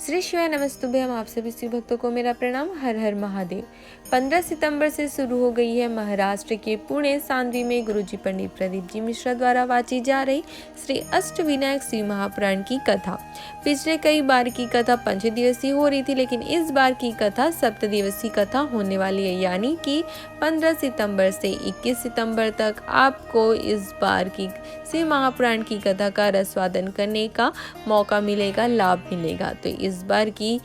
श्री शिवाय नमस्तुभ्यम। आप सभी शिव भक्तों को मेरा प्रणाम। हर हर महादेव। 15 सितंबर से शुरू हो गई है महाराष्ट्र के पुणे सांधवी में गुरुजी पंडित प्रदीप जी मिश्रा द्वारा वाची जा रही श्री अष्टविनायक शिव महापुराण की कथा। पिछले कई बार की कथा 5 दिवसीय हो रही थी, लेकिन इस बार की कथा 7 दिवसीय कथा होने वाली है, यानी कि 15 सितंबर से 21 सितंबर तक आपको इस बार की शिव महापुराण की कथा का रसवादन करने का मौका मिलेगा, लाभ मिलेगा। तो इस बार की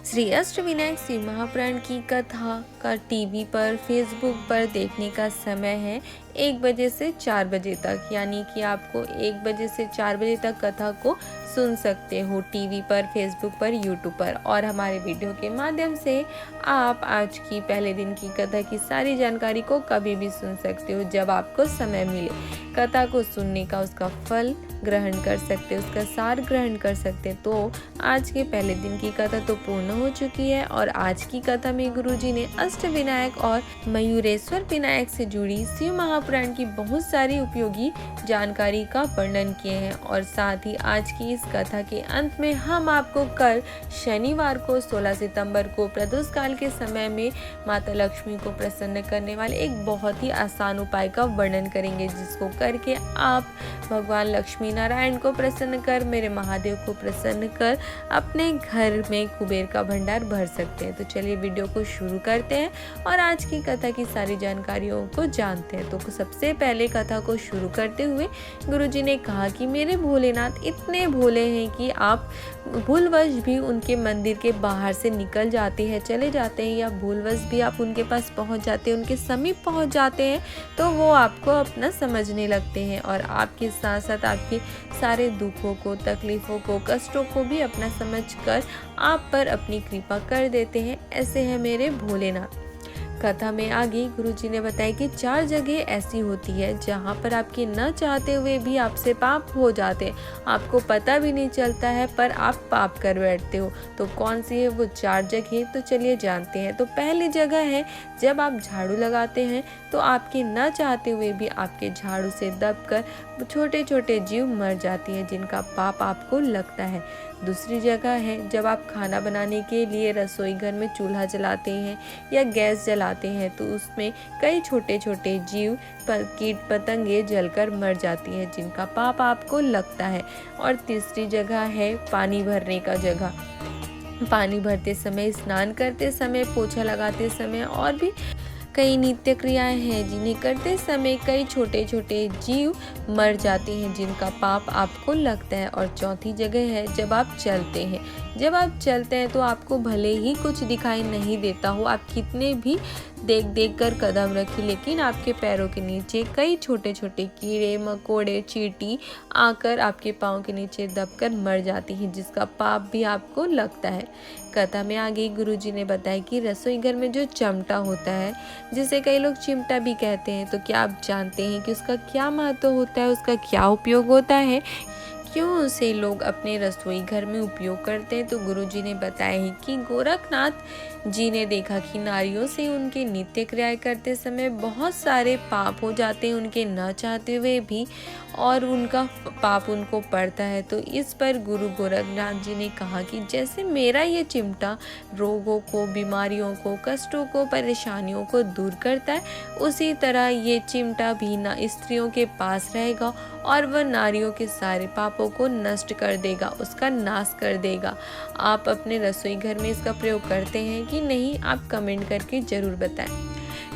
श्री अष्टविनायक शिव महापुराण की कथा का टीवी पर, फेसबुक पर देखने का समय है 1 बजे से 4 बजे तक, यानी कि आपको 1 बजे से 4 बजे तक कथा को सुन सकते हो टीवी पर, फेसबुक पर, यूट्यूब पर, और हमारे वीडियो के माध्यम से आप आज की पहले दिन की कथा की सारी जानकारी को कभी भी सुन सकते हो, जब आपको समय मिले। कथा को सुनने का उसका फल ग्रहण कर सकते, उसका सार ग्रहण कर सकते। तो आज के पहले दिन की कथा तो पूर्ण हो चुकी है, और आज की कथा में गुरुजी ने अष्टविनायक और मयूरेश्वर विनायक से जुड़ी शिव महापुराण की बहुत सारी उपयोगी जानकारी का वर्णन किए हैं। और साथ ही आज की इस कथा के अंत में हम आपको कल शनिवार को 16 सितंबर को प्रदोष काल के समय में माता लक्ष्मी को प्रसन्न करने वाले एक बहुत ही आसान उपाय का वर्णन करेंगे, जिसको करके आप भगवान लक्ष्मी नारायण को प्रसन्न कर, मेरे महादेव को प्रसन्न कर अपने घर में कुबेर का भंडार भर सकते हैं। तो चलिए वीडियो को शुरू करते हैं और आज की कथा की सारी जानकारियों को जानते हैं। तो सबसे पहले कथा को शुरू करते हुए गुरुजी ने कहा कि मेरे भोलेनाथ इतने भोले हैं कि आप भूलवश भी उनके मंदिर के बाहर से निकल जाते हैं, चले जाते हैं, या भूलवश भी आप उनके पास पहुंच जाते हैं, उनके समीप पहुंच जाते हैं, तो वो आपको अपना समझने लगते हैं और आपके साथ साथ आपके सारे दुखों को, तकलीफ़ों को, कष्टों को भी अपना समझकर आप पर अपनी कृपा कर देते हैं। ऐसे हैं मेरे भोलेनाथ। कथा में आगे गुरुजी ने बताया कि 4 जगह ऐसी होती है जहाँ पर आपके न चाहते हुए भी आपसे पाप हो जाते हैं, आपको पता भी नहीं चलता है, पर आप पाप कर बैठते हो। तो कौन सी है वो 4 जगह, तो चलिए जानते हैं। तो पहली जगह है जब आप झाड़ू लगाते हैं तो आपके न चाहते हुए भी आपके झाड़ू से दबकर छोटे छोटे जीव मर जाती हैं, जिनका पाप आपको लगता है। दूसरी जगह है जब आप खाना बनाने के लिए रसोई घर में चूल्हा जलाते हैं या गैस जलाते हैं, तो उसमें कई छोटे छोटे जीव, कीट पतंगे जलकर मर जाती हैं, जिनका पाप आपको लगता है। और तीसरी जगह है पानी भरने का जगह। पानी भरते समय, स्नान करते समय, पोछा लगाते समय और भी कई नित्य क्रियाएं हैं जिन्हें करते समय कई छोटे छोटे जीव मर जाते हैं, जिनका पाप आपको लगता है। और चौथी जगह है जब आप चलते हैं। जब आप चलते हैं तो आपको भले ही कुछ दिखाई नहीं देता हो, आप कितने भी देख देख कर कदम रखें, लेकिन आपके पैरों के नीचे कई छोटे छोटे कीड़े मकोड़े, चींटी आकर आपके पाँव के नीचे दबकर मर जाती हैं, जिसका पाप भी आपको लगता है। कथा में आगे गुरुजी ने बताया कि रसोई घर में जो चिमटा होता है, जिसे कई लोग चिमटा भी कहते हैं, तो क्या आप जानते हैं कि उसका क्या महत्व होता है, उसका क्या उपयोग होता है, क्यों उसे लोग अपने रसोई घर में उपयोग करते हैं? तो गुरुजी ने बताया है कि गोरखनाथ जी ने देखा कि नारियों से उनके नित्य क्रियाएं करते समय बहुत सारे पाप हो जाते हैं, उनके न चाहते हुए भी, और उनका पाप उनको पड़ता है। तो इस पर गुरु गोरखनाथ जी ने कहा कि जैसे मेरा ये चिमटा रोगों को, बीमारियों को, कष्टों को, परेशानियों को दूर करता है, उसी तरह ये चिमटा भी ना स्त्रियों के पास रहेगा और वह नारियों के सारे पापों को नष्ट कर देगा, उसका नाश कर देगा। आप अपने रसोई घर में इसका प्रयोग करते हैं कि नहीं, आप कमेंट करके ज़रूर बताएं।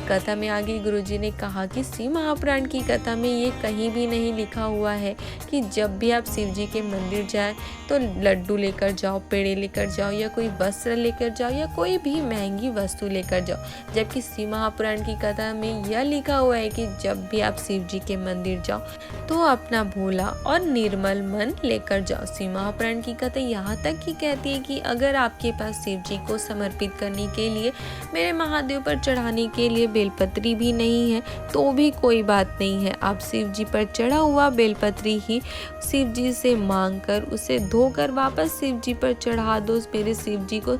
कथा में आगे गुरुजी ने कहा कि शिव महापुराण की कथा में ये कहीं भी नहीं लिखा हुआ है कि जब भी आप शिव जी के मंदिर जाएं तो लड्डू लेकर जाओ, पेड़े लेकर जाओ, या कोई वस्त्र लेकर जाओ, या कोई भी महंगी वस्तु लेकर जाओ। जबकि शिव महापुराण की कथा में यह लिखा हुआ है कि जब भी आप शिव जी के मंदिर जाओ तो अपना भोला और निर्मल मन लेकर जाओ। शिव महापुराण की कथा यहाँ तक ही कहती है कि अगर आपके पास शिव जी को समर्पित करने के लिए, मेरे महादेव पर चढ़ाने के लिए बेलपत्री भी नहीं है, तो भी कोई बात नहीं है। आप शिव जी पर चढ़ा हुआ बेलपत्री ही शिव जी से मांग कर, उसे धोकर वापस शिव जी पर चढ़ा दो, मेरे शिव जी को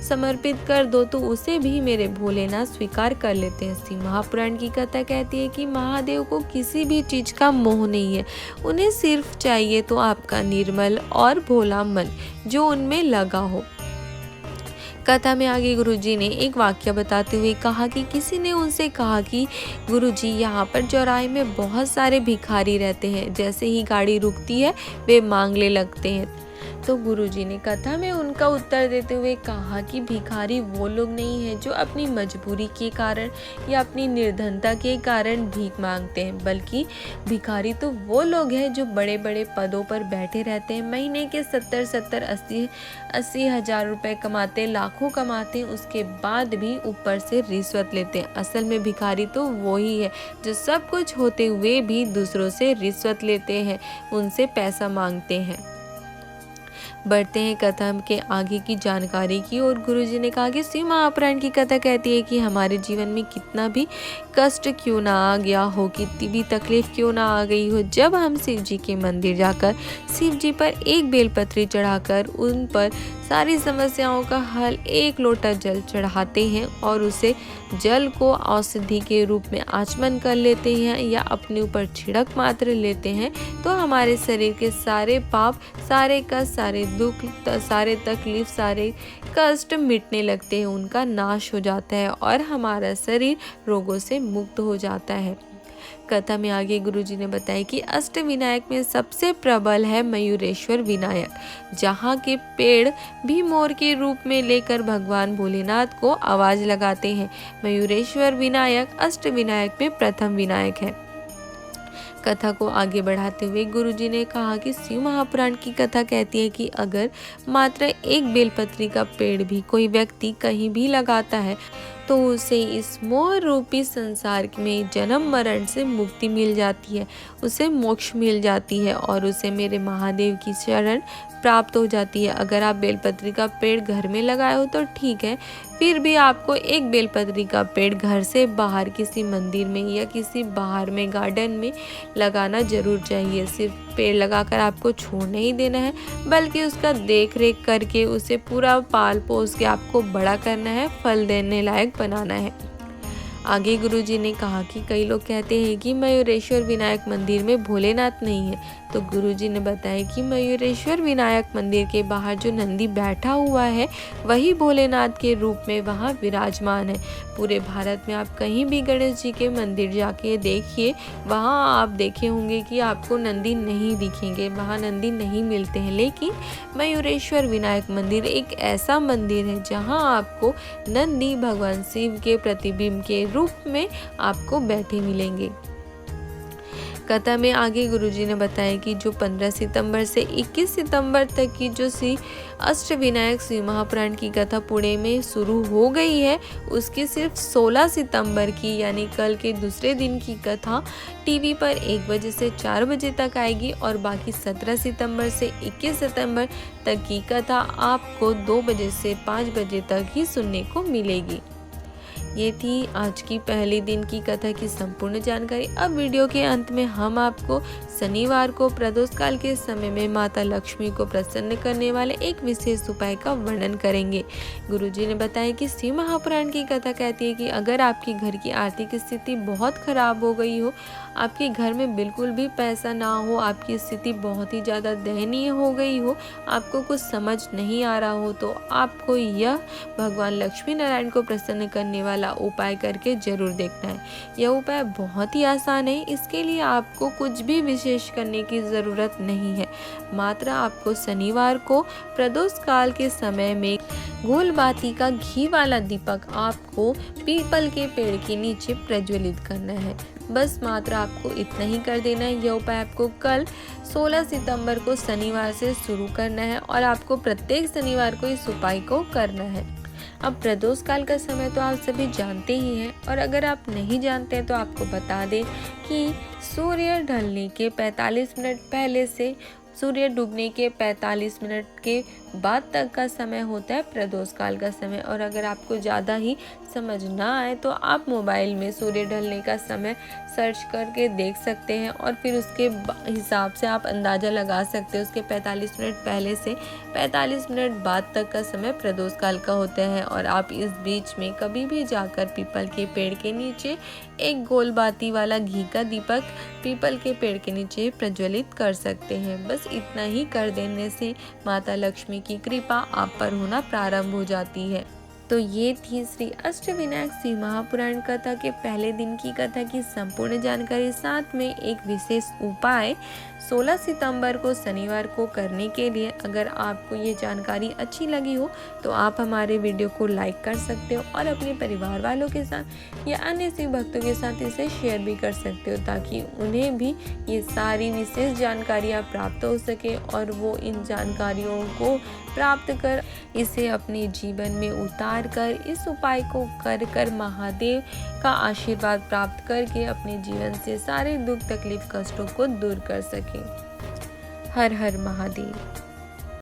समर्पित कर दो, तो उसे भी मेरे भोलेनाथ स्वीकार कर लेते हैं। शिव महापुराण की कथा कहती है कि महादेव को किसी भी चीज का मोह नहीं है, उन्हें सिर्फ चाहिए तो आपका निर्मल और भोला मन, जो उनमें लगा हो। कथा में आगे गुरुजी ने एक वाक्य बताते हुए कहा कि किसी ने उनसे कहा कि गुरुजी, यहाँ पर चौराहे में बहुत सारे भिखारी रहते हैं, जैसे ही गाड़ी रुकती है वे मांगने लगते हैं। तो गुरुजी ने कथा में उनका उत्तर देते हुए कहा कि भिखारी वो लोग नहीं हैं जो अपनी मजबूरी के कारण या अपनी निर्धनता के कारण भीख मांगते हैं, बल्कि भिखारी तो वो लोग हैं जो बड़े बड़े पदों पर बैठे रहते हैं, महीने के 70-80 हजार रुपए कमाते, लाखों कमाते हैं, उसके बाद भी ऊपर से रिश्वत लेते हैं। असल में भिखारी तो वो ही है जो सब कुछ होते हुए भी दूसरों से रिश्वत लेते हैं, उनसे पैसा मांगते हैं। बढ़ते हैं कथा के आगे की जानकारी की और गुरुजी ने कहा कि शिव महापुराण की कथा कहती है कि हमारे जीवन में कितना भी कष्ट क्यों ना आ गया हो, कितनी भी तकलीफ क्यों ना आ गई हो, जब हम शिव जी के मंदिर जाकर शिव जी पर एक बेलपत्री चढ़ाकर उन पर सारी समस्याओं का हल एक लोटा जल चढ़ाते हैं और उसे जल को औषधि के रूप में आचमन कर लेते हैं या अपने ऊपर छिड़क मात्र लेते हैं, तो हमारे शरीर के सारे पाप, सारे कष्ट, सारे दुख, सारे तकलीफ, सारे कष्ट मिटने लगते हैं, उनका नाश हो जाता है और हमारा शरीर रोगों से मुक्त हो जाता है। कथा में आगे गुरुजी ने बताया कि अष्ट विनायक में सबसे प्रबल है मयूरेश्वर विनायक, जहाँ के पेड़ भी मोर के रूप में लेकर भगवान भोलेनाथ को आवाज लगाते हैं। मयूरेश्वर विनायक अष्ट विनायक में प्रथम विनायक है। कथा को आगे बढ़ाते हुए गुरुजी ने कहा कि शिव महापुराण की कथा कहती है कि अगर मात्र एक बेलपत्री का पेड़ भी कोई व्यक्ति कहीं भी लगाता है तो उसे इस मोह रूपी संसार में जन्म मरण से मुक्ति मिल जाती है, उसे मोक्ष मिल जाती है और उसे मेरे महादेव की शरण प्राप्त हो जाती है। अगर आप बेलपत्री का पेड़ घर में लगाए हो तो ठीक है, फिर भी आपको एक बेलपत्री का पेड़ घर से बाहर किसी मंदिर में या किसी बाहर में गार्डन में लगाना जरूर चाहिए। सिर्फ पेड़ लगाकर आपको छोड़ नहीं देना है, बल्कि उसका देख रेख करके उसे पूरा पाल पोस के आपको बड़ा करना है, फल देने लायक बनाना है। आगे गुरुजी ने कहा कि कई लोग कहते हैं कि मयूरेश्वर विनायक मंदिर में भोलेनाथ नहीं है, तो गुरुजी ने बताया कि मयूरेश्वर विनायक मंदिर के बाहर जो नंदी बैठा हुआ है वही भोलेनाथ के रूप में वहाँ विराजमान है। पूरे भारत में आप कहीं भी गणेश जी के मंदिर जाके देखिए, वहाँ आप देखे होंगे कि आपको नंदी नहीं दिखेंगे, वहाँ नंदी नहीं मिलते हैं, लेकिन मयूरेश्वर विनायक मंदिर एक ऐसा मंदिर है जहाँ आपको नंदी भगवान शिव के प्रतिबिंब के रूप में आपको बैठे मिलेंगे। कथा में आगे गुरुजी ने बताया कि जो 15 सितंबर से 21 सितंबर तक की जो श्री अष्टविनायक शिव महापुराण की कथा पुणे में शुरू हो गई है, उसकी सिर्फ 16 सितंबर की यानी कल के दूसरे दिन की कथा टीवी पर 1 बजे से 4 बजे तक आएगी और बाकी 17 सितंबर से 21 सितंबर तक की कथा आपको 2 बजे से 5 बजे तक ही सुनने को मिलेगी। ये थी आज की पहले दिन की कथा की संपूर्ण जानकारी। अब वीडियो के अंत में हम आपको शनिवार को प्रदोष काल के समय में माता लक्ष्मी को प्रसन्न करने वाले एक विशेष उपाय का वर्णन करेंगे। गुरुजी ने बताया कि शिव महापुराण की कथा कहती है कि अगर आपके घर की आर्थिक स्थिति बहुत खराब हो गई हो, आपके घर में बिल्कुल भी पैसा ना हो, आपकी स्थिति बहुत ही ज़्यादा दयनीय हो गई हो, आपको कुछ समझ नहीं आ रहा हो, तो आपको यह भगवान लक्ष्मी नारायण को प्रसन्न करने वाला उपाय करके जरूर देखना है। यह उपाय बहुत ही आसान है, इसके लिए आपको कुछ भी विशेष करने की ज़रूरत नहीं है। मात्र आपको शनिवार को प्रदोष काल के समय में गोल बाती का घी वाला दीपक आपको पीपल के पेड़ के नीचे प्रज्वलित करना है। बस मात्र आपको इतना ही कर देना है। यह उपाय आपको कल 16 सितंबर को शनिवार से शुरू करना है और आपको प्रत्येक शनिवार को इस उपाय को करना है। अब प्रदोष काल का समय तो आप सभी जानते ही हैं, और अगर आप नहीं जानते हैं तो आपको बता दें कि सूर्य ढलने के 45 मिनट पहले से सूर्य डूबने के 45 मिनट के बाद तक का समय होता है प्रदोष काल का समय। और अगर आपको ज़्यादा ही समझ ना आए तो आप मोबाइल में सूर्य ढलने का समय सर्च करके देख सकते हैं और फिर उसके हिसाब से आप अंदाज़ा लगा सकते हैं। उसके 45 मिनट पहले से 45 मिनट बाद तक का समय प्रदोष काल का होता है और आप इस बीच में कभी भी जाकर पीपल के पेड़ के नीचे एक गोल बाती वाला घी का दीपक पीपल के पेड़ के नीचे प्रज्वलित कर सकते हैं। बस इतना ही कर देने से माता लक्ष्मी की कृपा आप पर होना प्रारंभ हो जाती है। तो ये थी श्री अष्टविनायक शिव महापुराण कथा के पहले दिन की कथा की संपूर्ण जानकारी, साथ में एक विशेष उपाय 16 सितंबर को शनिवार को करने के लिए। अगर आपको ये जानकारी अच्छी लगी हो तो आप हमारे वीडियो को लाइक कर सकते हो और अपने परिवार वालों के साथ या अन्य शिव भक्तों के साथ इसे शेयर भी कर सकते हो, ताकि उन्हें भी ये सारी विशेष जानकारियाँ प्राप्त हो सके और वो इन जानकारियों को प्राप्त कर इसे अपने जीवन में उतार कर इस उपाय को कर महादेव का आशीर्वाद प्राप्त करके अपने जीवन से सारे दुख तकलीफ कष्टों को दूर कर सके। हर हर महादेव।